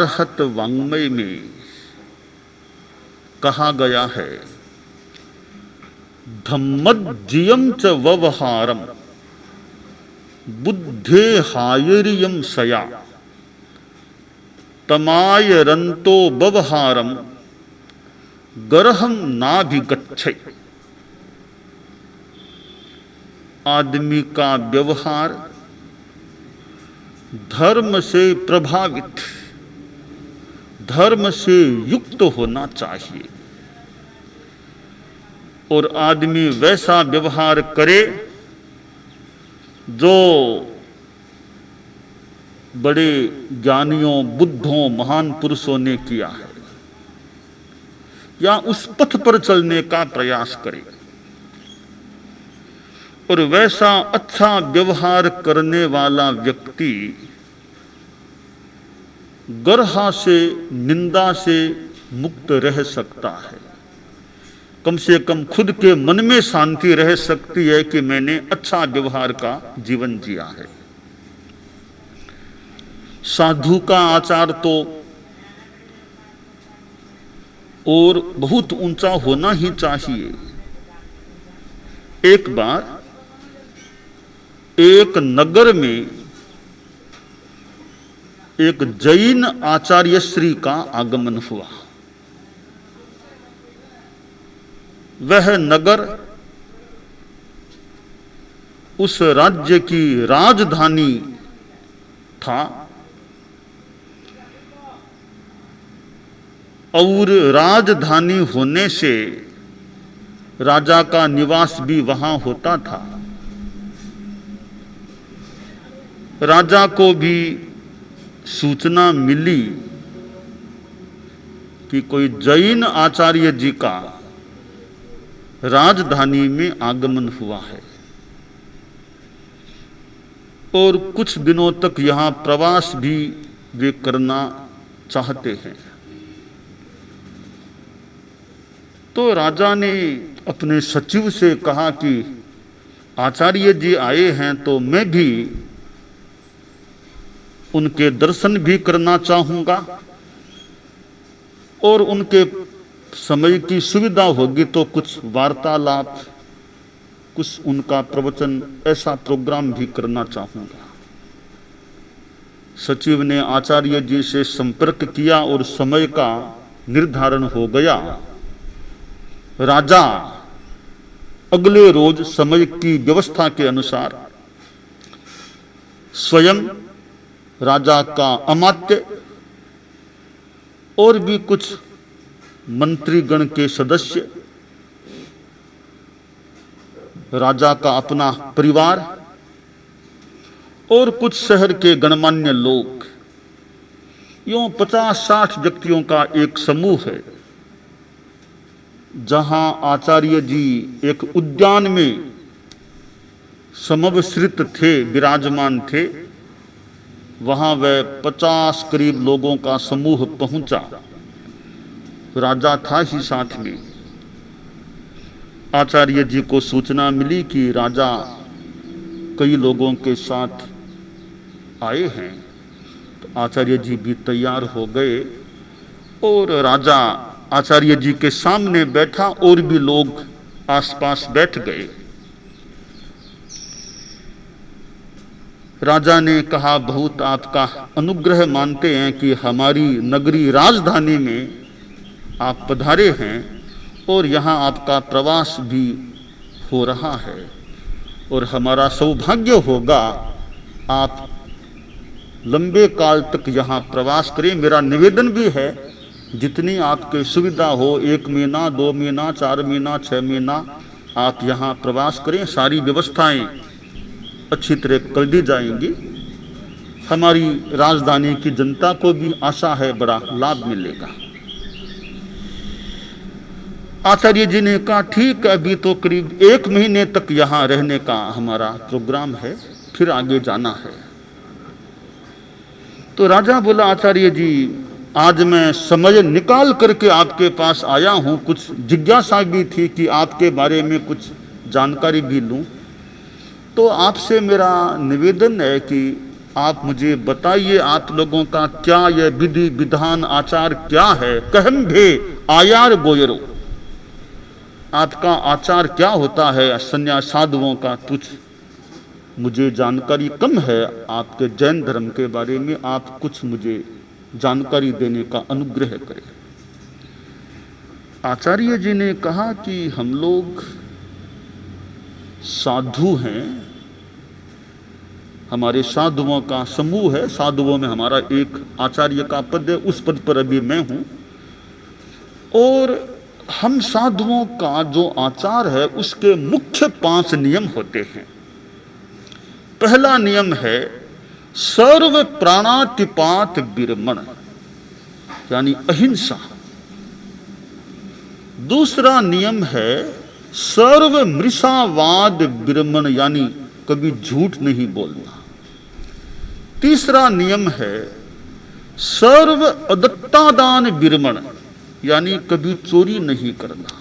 आर्हत वाङ्मय में कहा गया है, धम्मज्जियम च व्यवहारम बुद्धे हायरियम सया तमायरंतो व्यवहारम गरहम नाभिगच्छै। आदमी का व्यवहार धर्म से प्रभावित, धर्म से युक्त होना चाहिए और आदमी वैसा व्यवहार करे जो बड़े ज्ञानियों, बुद्धों, महान पुरुषों ने किया है, या उस पथ पर चलने का प्रयास करे। और वैसा अच्छा व्यवहार करने वाला व्यक्ति गर्हा से, निंदा से मुक्त रह सकता है। कम से कम खुद के मन में शांति रह सकती है कि मैंने अच्छा व्यवहार का जीवन जिया है। साधु का आचार तो और बहुत ऊंचा होना ही चाहिए। एक बार एक नगर में एक जैन आचार्य श्री का आगमन हुआ। वह नगर उस राज्य की राजधानी था और राजधानी होने से राजा का निवास भी वहां होता था। राजा को भी सूचना मिली कि कोई जैन आचार्य जी का राजधानी में आगमन हुआ है और कुछ दिनों तक यहां प्रवास भी वे करना चाहते हैं। तो राजा ने अपने सचिव से कहा कि आचार्य जी आए हैं तो मैं भी उनके दर्शन भी करना चाहूंगा और उनके समय की सुविधा होगी तो कुछ वार्तालाप, कुछ उनका प्रवचन, ऐसा प्रोग्राम भी करना चाहूंगा। सचिव ने आचार्य जी से संपर्क किया और समय का निर्धारण हो गया। राजा अगले रोज समय की व्यवस्था के अनुसार स्वयं, राजा का अमात्य और भी कुछ मंत्रीगण के सदस्य, राजा का अपना परिवार और कुछ शहर के गणमान्य लोग, यूं 50-60 व्यक्तियों का एक समूह है। जहां आचार्य जी एक उद्यान में समवसृत थे, विराजमान थे, वहां वह 50 करीब लोगों का समूह पहुंचा। राजा था ही साथ में। आचार्य जी को सूचना मिली कि राजा कई लोगों के साथ आए हैं, तो आचार्य जी भी तैयार हो गए और राजा आचार्य जी के सामने बैठा और भी लोग आसपास बैठ गए। राजा ने कहा, बहुत आपका अनुग्रह मानते हैं कि हमारी नगरी राजधानी में आप पधारे हैं और यहाँ आपका प्रवास भी हो रहा है और हमारा सौभाग्य होगा आप लंबे काल तक यहाँ प्रवास करें। मेरा निवेदन भी है, जितनी आपके सुविधा हो, 1 महीना, 2 महीना, 4 महीना, 6 महीना आप यहाँ प्रवास करें। सारी व्यवस्थाएं अच्छी तरह कर दी जाएंगी। हमारी राजधानी की जनता को भी आशा है बड़ा लाभ मिलेगा। आचार्य जी ने कहा, ठीक है, अभी तो करीब 1 महीने तक यहाँ रहने का हमारा प्रोग्राम है, फिर आगे जाना है। तो राजा बोला, आचार्य जी आज मैं समय निकाल करके आपके पास आया हूँ, कुछ जिज्ञासा भी थी कि आपके बारे में कुछ जानकारी भी लूँ। तो आपसे मेरा निवेदन है कि आप मुझे बताइए आप लोगों का क्या यह विधि विधान आचार क्या है। कहम भे आयार गोयरो, आपका आचार क्या होता है सन्यास साधुओं का, कुछ मुझे जानकारी कम है आपके जैन धर्म के बारे में, आप कुछ मुझे जानकारी देने का अनुग्रह करें। आचार्य जी ने कहा कि हम लोग साधु हैं, हमारे साधुओं का समूह है, साधुओं में हमारा एक आचार्य का पद है, उस पद पर अभी मैं हूं। और हम साधुओं का जो आचार है उसके मुख्य 5 नियम होते हैं। पहला नियम है सर्व प्राणातिपात विरमण, यानी अहिंसा। दूसरा नियम है सर्व मृषावाद विरमण, यानी कभी झूठ नहीं बोलना। तीसरा नियम है सर्व अदत्तादान विरमण, यानी कभी चोरी नहीं करना।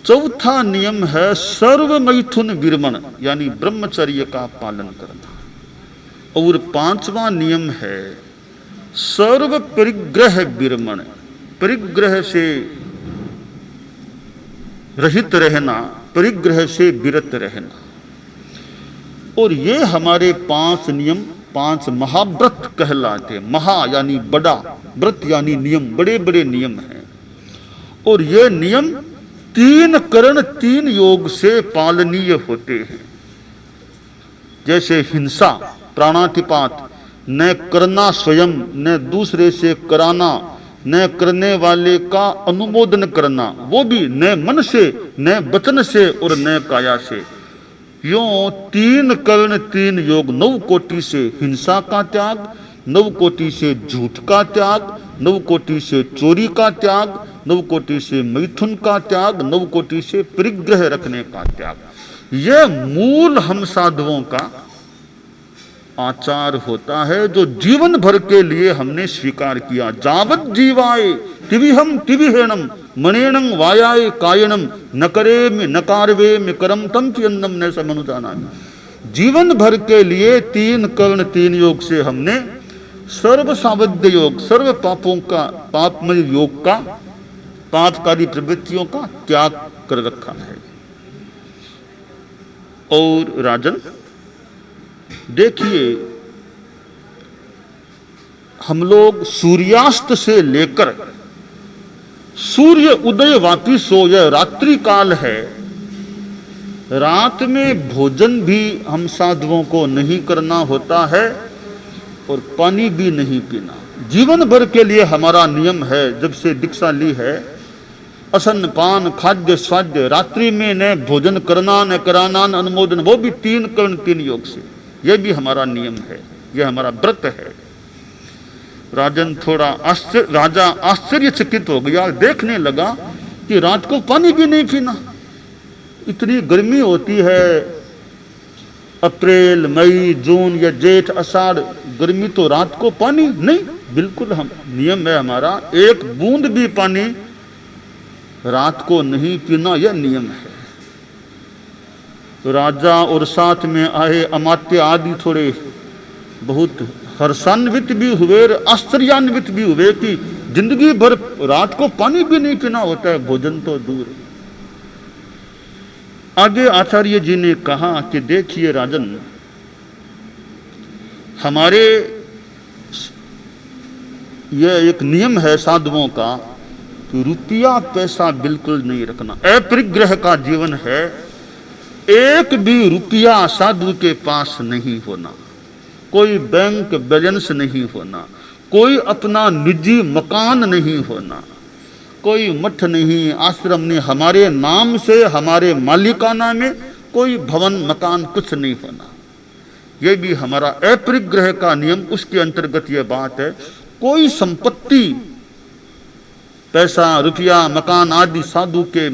चौथा नियम है सर्व मैथुन विरमण, यानी ब्रह्मचर्य का पालन करना। और 5वां नियम है सर्व परिग्रह विरमण, परिग्रह से रहित रहना, परिग्रह से विरत रहना। और ये हमारे 5 नियम 5 महाव्रत कहलाते। महा यानी बड़ा, व्रत यानी नियम, बड़े बड़े नियम हैं। और ये नियम 3 करण 3 योग से पालनीय होते हैं। जैसे हिंसा, प्राणातिपात, न करना स्वयं, न दूसरे से कराना, न करने वाले का अनुमोदन करना, वो भी न मन से, न वचन से और न काया से। यों 3 कर्ण 3 योग, 9 कोटि से हिंसा का त्याग, 9 कोटि से झूठ का त्याग, 9 कोटि से चोरी का त्याग, 9 कोटि से मैथुन का त्याग, 9 कोटि से परिग्रह रखने का त्याग। यह मूल हम साधुओं का आचार होता है जो जीवन भर के लिए हमने स्वीकार किया। जावत जीवाय तिविहम तिविहेणम मणेणं वायाय कायणम न करे में नकारवे में करम तम की अन्नम ने समनुजाना। जीवन भर के लिए 3 कर्ण 3 योग से हमने सर्व सावध्य योग, सर्व पापों का, पापमय योग का, पापकारी प्रवृत्तियों का त्याग कर रखा है। और राजन देखिए, हम लोग सूर्यास्त से लेकर सूर्य उदय वापिस हो, यह रात्रि काल है। रात में भोजन भी हम साधुओं को नहीं करना होता है और पानी भी नहीं पीना। जीवन भर के लिए हमारा नियम है, जब से दीक्षा ली है, असन पान खाद्य स्वाद्य, रात्रि में न भोजन करना न कराना न अनुमोदन, वो भी 3 कर्ण 3 योग से। यह भी हमारा नियम है, यह हमारा व्रत है। राजन थोड़ा राजा आश्चर्यचकित हो गया, देखने लगा कि रात को पानी भी नहीं पीना। इतनी गर्मी होती है, अप्रैल मई जून या जेठ आषाढ़ गर्मी, तो रात को पानी नहीं, बिल्कुल हम नियम है हमारा, एक बूंद भी पानी रात को नहीं पीना, यह नियम है। तो राजा और साथ में आए अमात्य आदि थोड़े बहुत हर्षान्वित भी हुए, आश्चर्यान्वित भी हुए कि जिंदगी भर रात को पानी भी नहीं पीना होता है, भोजन तो दूर। आगे आचार्य जी ने कहा कि देखिए राजन, हमारे यह एक नियम है साधुओं का कि रुपया पैसा बिल्कुल नहीं रखना, अपरिग्रह का जीवन है। एक भी रुपया साधु के पास नहीं होना, कोई बैंक बैलेंस नहीं होना, कोई अपना निजी मकान नहीं होना, कोई मठ नहीं, आश्रम नहीं, हमारे नाम से हमारे मालिकाना में कोई भवन मकान कुछ नहीं होना। यह भी हमारा अपरिग्रह का नियम, उसके अंतर्गत यह बात है। कोई संपत्ति, पैसा रुपया मकान आदि साधु के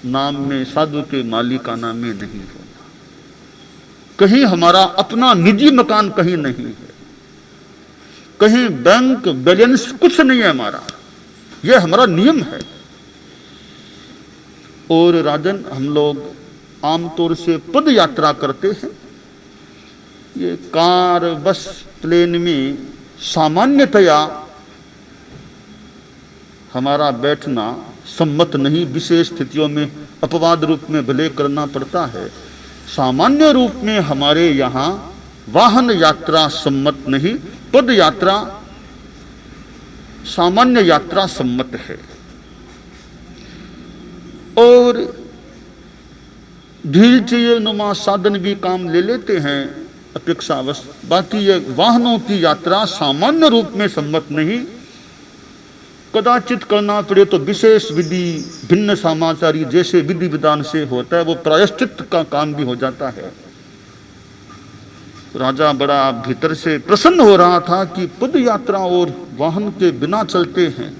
नाम में, साधु के मालिकाना में नहीं होना। कहीं हमारा अपना निजी मकान कहीं नहीं है, कहीं बैंक बैलेंस कुछ नहीं है हमारा, यह हमारा नियम है। और राजन, हम लोग आमतौर से पद यात्रा करते हैं, ये कार बस प्लेन में सामान्यतया हमारा बैठना सम्मत नहीं, विशेष स्थितियों में अपवाद रूप में भले करना पड़ता है। सामान्य रूप में हमारे यहाँ वाहन यात्रा सम्मत नहीं, पद यात्रा सामान्य यात्रा सम्मत है। और ढील नुमा साधन भी काम ले लेते हैं अपेक्षावश, बाकी ये वाहनों की यात्रा सामान्य रूप में सम्मत नहीं। कदाचित करना पड़े तो विशेष विधि भिन्न समाचारी जैसे विधि विधान से होता है, वो प्रायश्चित का काम भी हो जाता है। राजा बड़ा भीतर से प्रसन्न हो रहा था कि पद यात्रा और वाहन के बिना चलते हैं।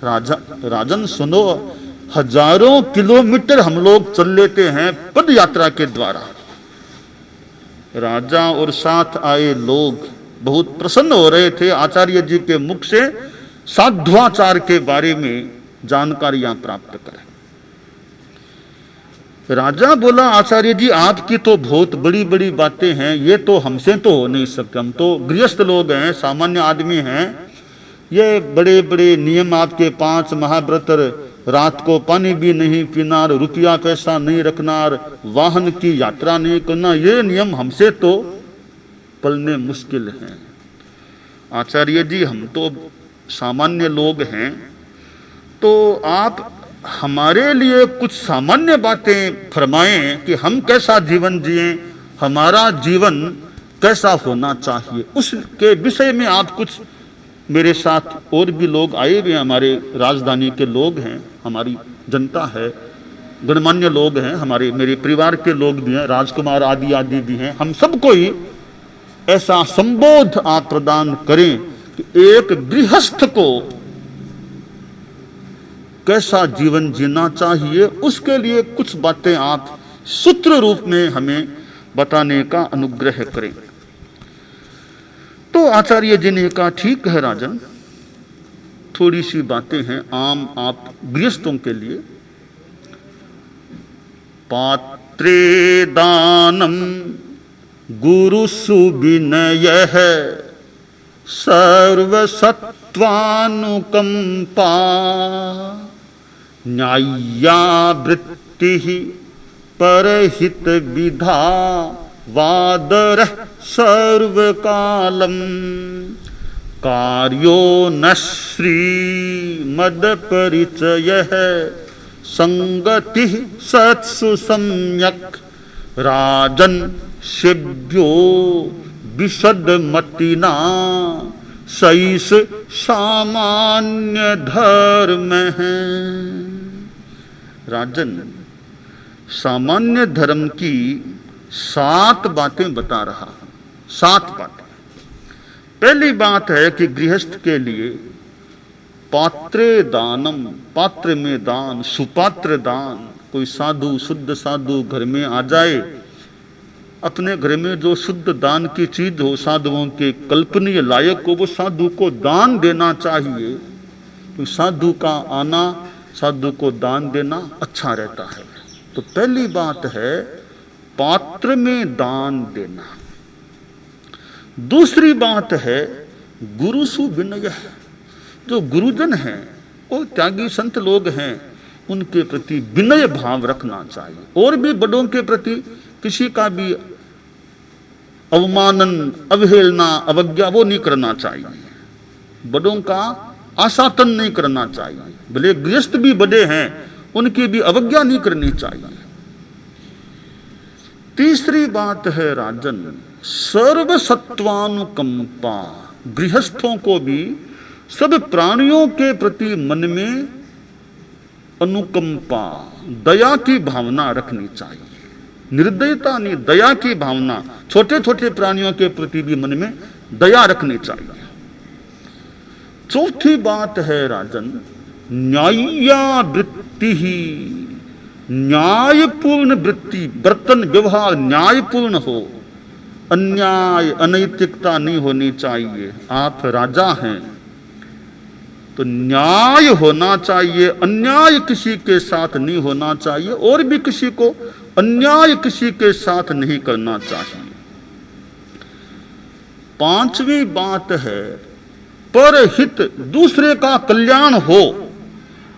राजन सुनो, हजारों किलोमीटर हम लोग चल लेते हैं पद यात्रा के द्वारा। राजा और साथ आए लोग बहुत प्रसन्न हो रहे थे आचार्य जी के मुख से साध्वाचार के बारे में जानकारियां प्राप्त करें। राजा बोला, आचार्य जी आपकी तो बहुत बड़ी बड़ी बातें हैं, ये तो हमसे तो हो नहीं सकते, हम तो गृहस्थ लोग हैं, सामान्य आदमी हैं। ये बड़े बड़े नियम आपके 5 महाव्रत, रात को पानी भी नहीं पीना, रुपया पैसा नहीं रखना, वाहन की यात्रा नहीं करना, ये नियम हमसे तो पलने मुश्किल हैं। आचार्य जी हम तो सामान्य लोग हैं, तो आप हमारे लिए कुछ सामान्य बातें फरमाएं कि हम कैसा जीवन जिएं, हमारा जीवन कैसा होना चाहिए, उसके विषय में आप कुछ मेरे साथ और भी लोग आए हुए हैं, हमारे राजधानी के लोग हैं, हमारी जनता है, गणमान्य लोग हैं, हमारे मेरे परिवार के लोग भी हैं, राजकुमार आदि आदि भी हैं। हम सबको ही ऐसा संबोध आप प्रदान करें कि एक गृहस्थ को कैसा जीवन जीना चाहिए, उसके लिए कुछ बातें आप सूत्र रूप में हमें बताने का अनुग्रह करें। तो आचार्य जी ने कहा, ठीक है राजन, थोड़ी सी बातें हैं आम आप गृहस्थों के लिए। पात्रे दानम गुरु सुविनयः सर्वसत्वानुकंपा न्याय्या वृत्तिः परहित विधा वादरः सर्वकालम कार्यो न श्रीमद परिचयः संगतिः सत्सु सम्यक् राजन् शिव्यो विशदमतिना सैष सामान्य धर्म है। राजन, सामान्य धर्म की 7 बातें बता रहा हूं। 7 बातें। पहली बात है कि गृहस्थ के लिए पात्रे दानम, पात्र में दान, सुपात्र दान। कोई साधु, शुद्ध साधु घर में आ जाए, अपने घर में जो शुद्ध दान की चीज हो, साधुओं के कल्पनीय लायक हो, वो साधु को दान देना चाहिए। तो साधु का आना, साधु को दान देना अच्छा रहता है। तो पहली बात है पात्र में दान देना। दूसरी बात है गुरु सुविनय। जो गुरुजन हैं, वो त्यागी संत लोग हैं, उनके प्रति विनय भाव रखना चाहिए। और भी बड़ों के प्रति किसी का भी अवमानन, अवहेलना, अवज्ञा वो नहीं करना चाहिए। बड़ों का आशातन नहीं करना चाहिए। भले गृहस्थ भी बड़े हैं, उनकी भी अवज्ञा नहीं करनी चाहिए। तीसरी बात है राजन सर्वसत्वानुकंपा। गृहस्थों को भी सब प्राणियों के प्रति मन में अनुकंपा, दया की भावना रखनी चाहिए। निर्दयता नहीं, दया की भावना। छोटे छोटे प्राणियों के प्रति भी मन में दया रखनी चाहिए। चौथी बात है राजन न्याय्या वृत्ति ही। न्यायपूर्ण वृत्ति, बर्तन व्यवहार न्यायपूर्ण हो, अन्याय अनैतिकता नहीं होनी चाहिए। आप राजा हैं तो न्याय होना चाहिए, अन्याय किसी के साथ नहीं होना चाहिए, और भी किसी को अन्याय किसी के साथ नहीं करना चाहिए। पांचवी बात है परहित, दूसरे का कल्याण हो,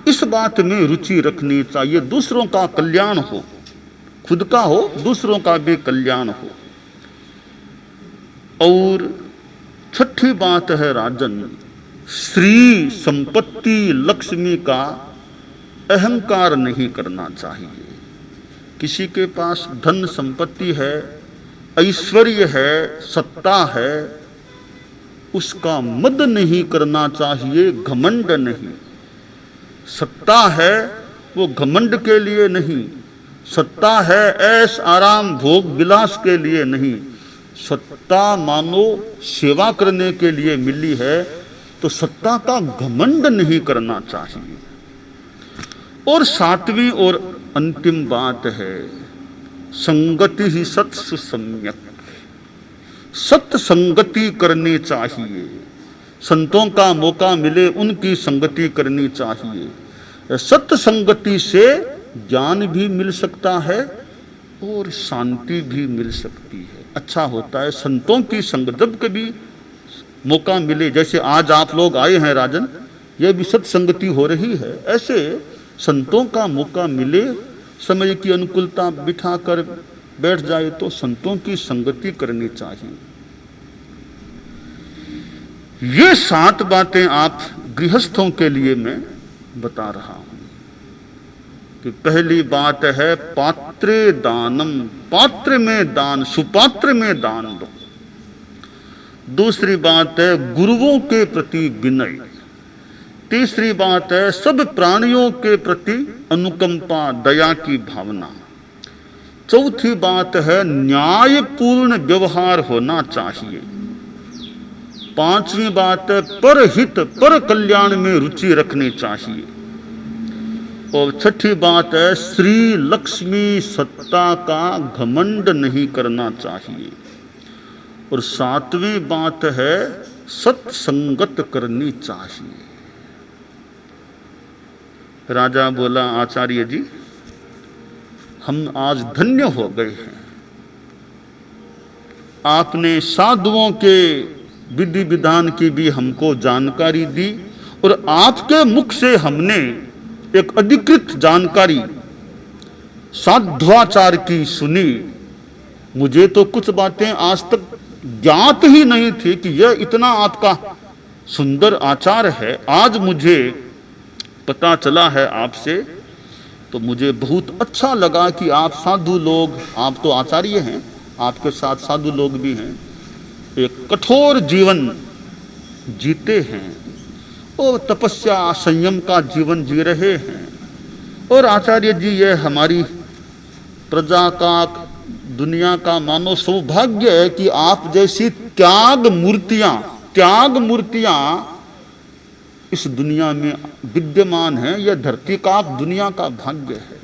इस बात में रुचि रखनी चाहिए। दूसरों का कल्याण हो, खुद का हो, दूसरों का भी कल्याण हो। और छठी बात है राजन, श्री संपत्ति लक्ष्मी का अहंकार नहीं करना चाहिए। किसी के पास धन संपत्ति है, ऐश्वर्य है, सत्ता है, उसका मद नहीं करना चाहिए, घमंड नहीं। सत्ता है वो घमंड के लिए नहीं, सत्ता है ऐश आराम भोग विलास के लिए नहीं। सत्ता मानो सेवा करने के लिए मिली है, तो सत्ता का घमंड नहीं करना चाहिए। और सातवीं और अंतिम बात है संगति ही सत्सु सम्यक, सत्य संगति करनी चाहिए। संतों का मौका मिले उनकी संगति करनी चाहिए। सत्य संगति से ज्ञान भी मिल सकता है और शांति भी मिल सकती है। अच्छा होता है संतों की संगत, जब कभी मौका मिले, जैसे आज आप लोग आए हैं राजन, यह भी सत्संगति हो रही है। ऐसे संतों का मौका मिले, समय की अनुकूलता बिठाकर बैठ जाए तो संतों की संगति करनी चाहिए। ये 7 बातें आप गृहस्थों के लिए मैं बता रहा हूं कि पहली बात है पात्रे दानम, पात्र में दान, सुपात्र में दान दो। दूसरी बात है गुरुओं के प्रति विनय। तीसरी बात है सब प्राणियों के प्रति अनुकंपा, दया की भावना। चौथी बात है न्यायपूर्ण व्यवहार होना चाहिए। पांचवी बात है परहित, पर कल्याण में रुचि रखनी चाहिए। और छठी बात है श्री लक्ष्मी सत्ता का घमंड नहीं करना चाहिए। और सातवीं बात है सत्संगत करनी चाहिए। राजा बोला आचार्य जी हम आज धन्य हो गए हैं, आपने साधुओं के विधि विधान की भी हमको जानकारी दी और आपके मुख से हमने एक अधिकृत जानकारी साध्वाचार की सुनी। मुझे तो कुछ बातें आज तक ज्ञात ही नहीं थी कि यह इतना आपका सुंदर आचार है। आज मुझे पता चला है आपसे, तो मुझे बहुत अच्छा लगा कि आप साधु लोग, आप तो आचार्य हैं, आपके साथ साधु लोग भी हैं, एक कठोर जीवन जीते हैं और तपस्या संयम का जीवन जी रहे हैं। और आचार्य जी ये हमारी प्रजा का, दुनिया का मानो सौभाग्य है कि आप जैसी त्याग मूर्तियां इस दुनिया में विद्यमान है। यह धरती का, दुनिया का भाग्य है।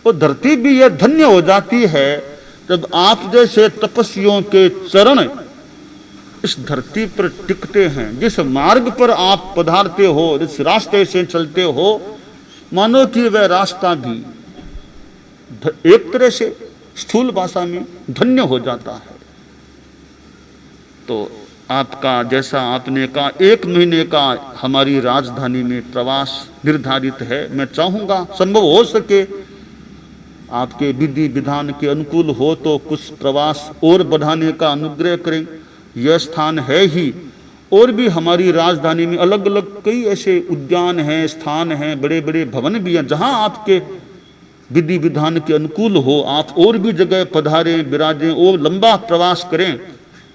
और धरती भी यह धन्य हो जाती है जब आप जैसे तपस्वियों के चरण इस धरती पर टिकते हैं। जिस मार्ग पर आप पधारते हो, जिस रास्ते से चलते हो, मानो कि वह रास्ता भी एक तरह से स्थूल भाषा में धन्य हो जाता है। तो आपका, जैसा आपने कहा, 1 महीने का हमारी राजधानी में प्रवास निर्धारित है। मैं चाहूंगा संभव हो सके आपके विधि विधान के अनुकूल हो तो कुछ प्रवास और बढ़ाने का अनुग्रह करें। यह स्थान है ही, और भी हमारी राजधानी में अलग अलग कई ऐसे उद्यान हैं, स्थान हैं, बड़े बड़े भवन भी हैं, जहां आपके विधि विधान के अनुकूल हो आप और भी जगह पधारें, विराजें और लंबा प्रवास करें।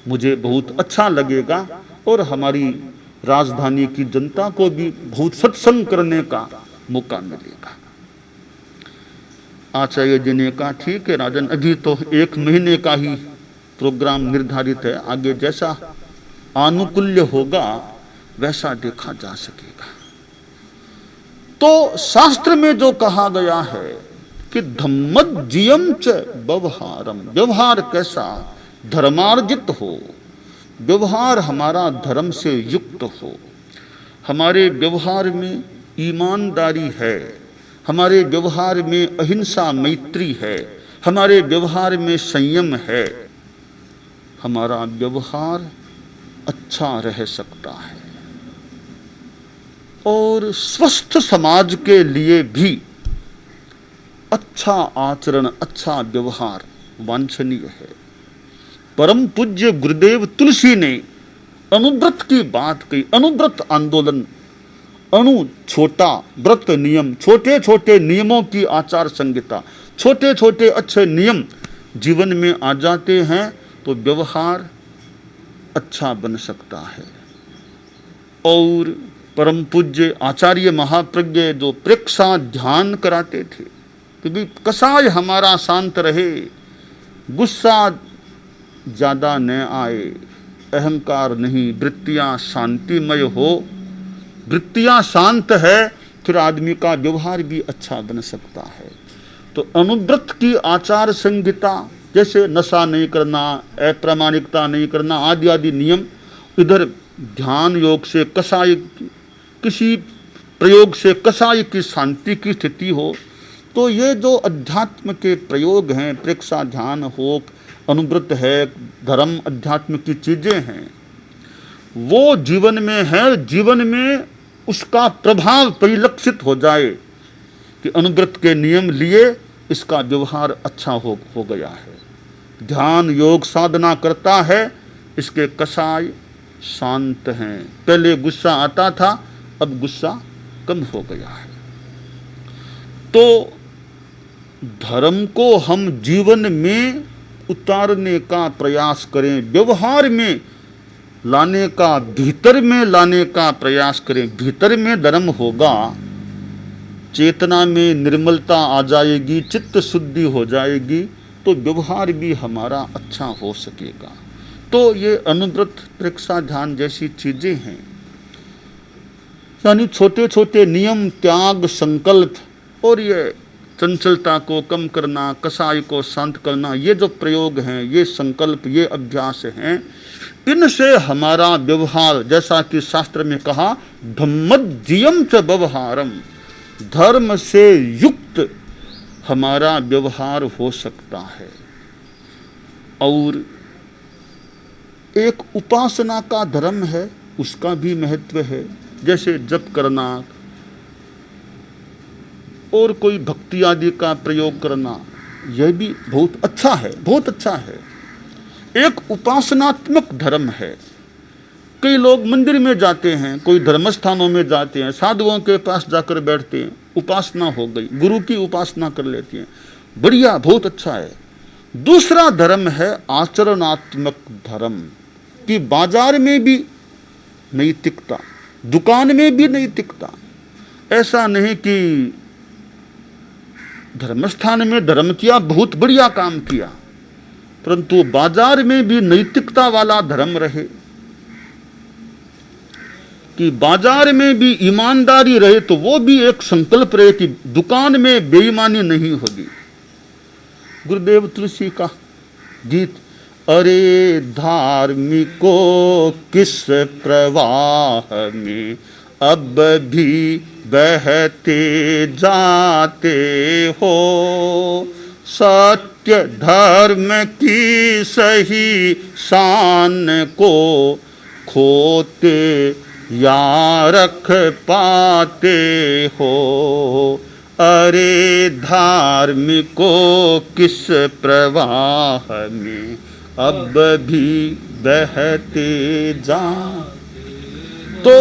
मुझे बहुत अच्छा लगेगा और हमारी राजधानी की जनता को भी बहुत सत्संग करने का मौका मिलेगा। आचार्य जी ने कहा ठीक है राजन, अभी तो 1 महीने का ही प्रोग्राम निर्धारित है, आगे जैसा आनुकूल्य होगा वैसा देखा जा सकेगा। तो शास्त्र में जो कहा गया है कि धम्मज्जियम च व्यवहारम, व्यवहार कैसा, धर्मार्जित हो, व्यवहार हमारा धर्म से युक्त हो, हमारे व्यवहार में ईमानदारी है, हमारे व्यवहार में अहिंसा मैत्री है, हमारे व्यवहार में संयम है, हमारा व्यवहार अच्छा रह सकता है। और स्वस्थ समाज के लिए भी अच्छा आचरण, अच्छा व्यवहार वांछनीय है। परम पूज्य गुरुदेव तुलसी ने अनुव्रत की बात कही। अनुव्रत आंदोलन, अणु छोटा व्रत नियम, छोटे छोटे नियमों की आचार संहिता, छोटे छोटे अच्छे नियम जीवन में आ जाते हैं तो व्यवहार अच्छा बन सकता है। और परम पूज्य आचार्य महाप्रज्ञ जो प्रेक्षा ध्यान कराते थे कि भी कसाय हमारा शांत रहे, गुस्सा ज्यादा न आए, अहंकार नहीं, वृत्तियां शांतिमय हो। वृत्तियां शांत है फिर आदमी का व्यवहार भी अच्छा बन सकता है। तो अनुव्रत की आचार संहिता, जैसे नशा नहीं करना, अप्रामाणिकता नहीं करना आदि आदि नियम, इधर ध्यान योग से कसाय, किसी प्रयोग से कसाय की शांति की स्थिति हो। तो ये जो अध्यात्म के प्रयोग हैं, प्रेक्षा ध्यान हो, अनुव्रत है, धर्म अध्यात्म की चीजें हैं, वो जीवन में है, जीवन में उसका प्रभाव परिलक्षित हो जाए कि अनुव्रत के नियम लिए इसका व्यवहार अच्छा हो गया है। ध्यान योग साधना करता है, इसके कसाय शांत हैं। पहले गुस्सा आता था, अब गुस्सा कम हो गया है। तो धर्म को हम जीवन में उतारने का प्रयास करें, व्यवहार में लाने का, भीतर में लाने का प्रयास करें। भीतर में धर्म होगा, चेतना में निर्मलता आ जाएगी, चित्त शुद्धि हो जाएगी, तो व्यवहार भी हमारा अच्छा हो सकेगा। तो ये अनुव्रत, प्रेक्षा ध्यान जैसी चीजें हैं, यानी छोटे छोटे नियम, त्याग, संकल्प और ये चंचलता को कम करना, कसाय को शांत करना, ये जो प्रयोग हैं, ये संकल्प, ये अभ्यास हैं, इनसे हमारा व्यवहार, जैसा कि शास्त्र में कहा, धम्मज्जियम च व्यवहारम, धर्म से युक्त हमारा व्यवहार हो सकता है। और एक उपासना का धर्म है, उसका भी महत्व है, जैसे जप करना और कोई भक्ति आदि का प्रयोग करना, यह भी बहुत अच्छा है, बहुत अच्छा है। एक उपासनात्मक धर्म है। कई लोग मंदिर में जाते हैं, कोई धर्मस्थानों में जाते हैं, साधुओं के पास जाकर बैठते हैं, उपासना हो गई, गुरु की उपासना कर लेते हैं, बढ़िया, बहुत अच्छा है। दूसरा धर्म है आचरणात्मक धर्म, कि बाजार में भी नैतिकता, दुकान में भी नैतिकता। ऐसा नहीं कि धर्मस्थान में धर्म किया, बहुत बढ़िया काम किया, परंतु बाजार में भी नैतिकता वाला धर्म रहे, कि बाजार में भी ईमानदारी रहे। तो वो भी एक संकल्प रहे कि दुकान में बेईमानी नहीं होगी। गुरुदेव तुलसी का गीत, अरे धार्मिको किस प्रवाह में अब भी बहते जाते हो, सत्य धर्म की सही शान को खोते या रख पाते हो। अरे धार्मिको किस प्रवाह में अब भी बहते जा। तो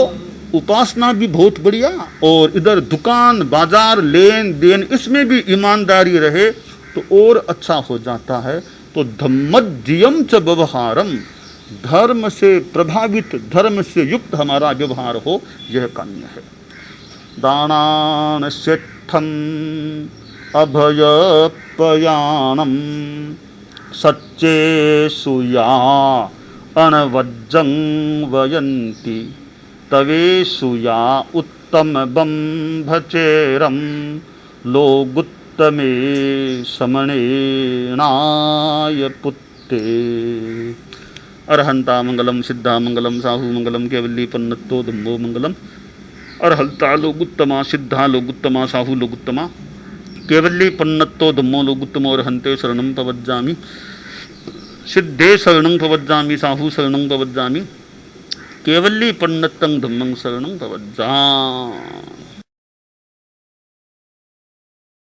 उपासना भी बहुत बढ़िया, और इधर दुकान बाजार लेन देन, इसमें भी ईमानदारी रहे तो और अच्छा हो जाता है। तो धम्मज्जियम च व्यवहारम, धर्म से प्रभावित, धर्म से युक्त हमारा व्यवहार हो, यह काम्य है। दानान सेठम अभयपयाणम सच्चे सुया अणवज्जं वयन्ति तवेषु या उत्तम बंभचेरम लोगुत्तमे समणेनाय पुत्ते। अरहंता मंगलम सिद्धा मंगलम साहु मंगलम केवली पन्नतो धम्मो मंगलम। अरहंता लोगुत्तमा सिद्धा लोगुत्तमा साहु लोगुत्तमा केवली पन्नतो धम्मो लोगुत्तमो अरहंते शरणम पवज्जामि। सिद्धे शरणं प्रवज्जामि साहू शरणं प्रवज्जामि केवल्ली पन्नतं धम्मं शरणं प्रवज्जामि।